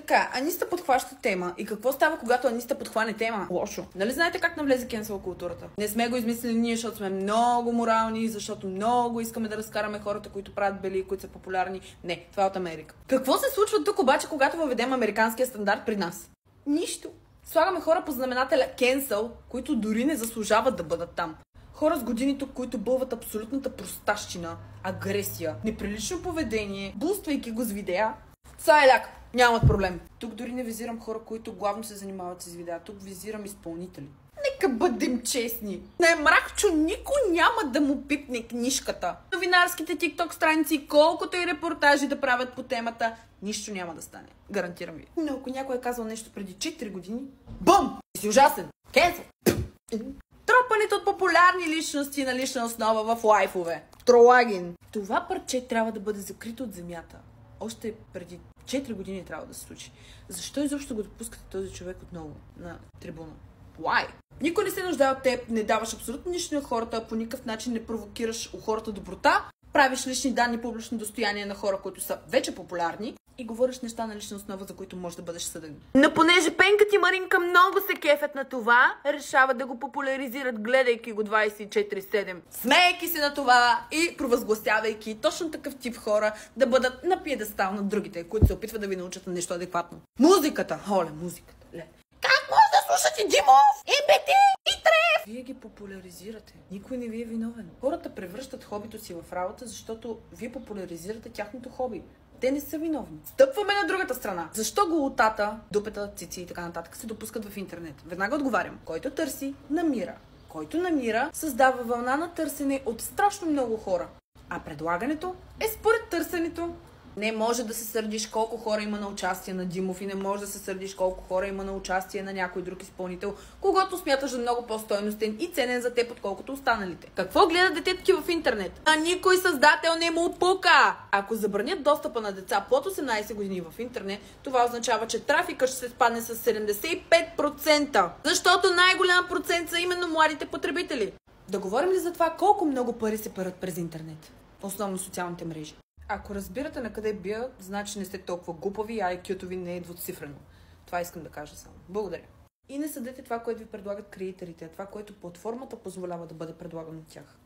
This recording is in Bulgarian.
Така, Аниста подхваща тема. И какво става, когато Аниста подхване тема? Лошо. Нали знаете как навлезе кенсъл културата? Не сме го измислили ние, защото сме много морални, защото много искаме да разкараме хората, които правят бели, които са популярни. Не, това е от Америка. Какво се случва тук обаче, когато въведем американския стандарт при нас? Нищо. Слагаме хора по знаменателя cancel, които дори не заслужават да бъдат там. Хора с години тук, които бълват абсолютната простащина, агресия, неприлично поведение, булствайки го с видеа. Сайляк, нямат проблем. Тук дори не визирам хора, които главно се занимават с видеа. Тук визирам изпълнители. Нека бъдем честни. На Мракчо никой няма да му пипне книжката. Новинарските тикток страници, колкото и репортажи да правят по темата, нищо няма да стане. Гарантирам ви. Но ако някой е казал нещо преди 4 години, бум! Си ужасен! Кенсъл! Тропането от популярни личности на лична основа в лайфове. Тролагин. Това парче трябва да бъде закрито от земята. Още преди 4 години трябва да се случи. Защо изобщо го допускате този човек отново на трибуна? Why? Никой не се нуждае от теб, не даваш абсолютно нищо на хората, по никакъв начин не провокираш у хората доброта, правиш лични данни публично достояние на хора, които са вече популярни и говориш неща на лична основа, за които можеш да бъдеш съден. Но понеже Пенкът и Маринка много се кефят на това, решават да го популяризират, гледайки го 24/7, смейки се на това и провъзгласявайки точно такъв тип хора да бъдат на пиедестал на другите, които се опитват да ви научат на нещо адекватно. Музиката! Оле, музиката! Ле. Как може да слушате Димов, МБТ и Трев? Вие ги популяризирате. Никой не ви е виновен. Хората превръщат хобито си в работа, защото вие популяризирате тяхното хоби. Те не са виновни. Стъпваме на другата страна. Защо голотата, дупета, цици и така нататък се допускат в интернет? Веднага отговарям. Който търси, намира. Който намира, създава вълна на търсене от страшно много хора. А предлагането е според търсенето. Не може да се сърдиш колко хора има на участие на Димов и не може да се сърдиш колко хора има на участие на някой друг изпълнител, когато смяташ за много по-стойностен и ценен за теб, отколкото останалите. Какво гледат детето ти в интернет? А никой създател не му пука! Ако забранят достъпа на деца под 18 години в интернет, това означава, че трафика ще се спадне с 75%. Защото най-голям процент са именно младите потребители. Да говорим ли за това колко много пари се парат през интернет? Основно социалните мрежи. Ако разбирате на къде бия, значи не сте толкова глупави и IQ-то ви не е двуцифрено. Това искам да кажа само. Благодаря. И не съдете това, което ви предлагат креаторите, а това, което платформата позволява да бъде предлагано от тях.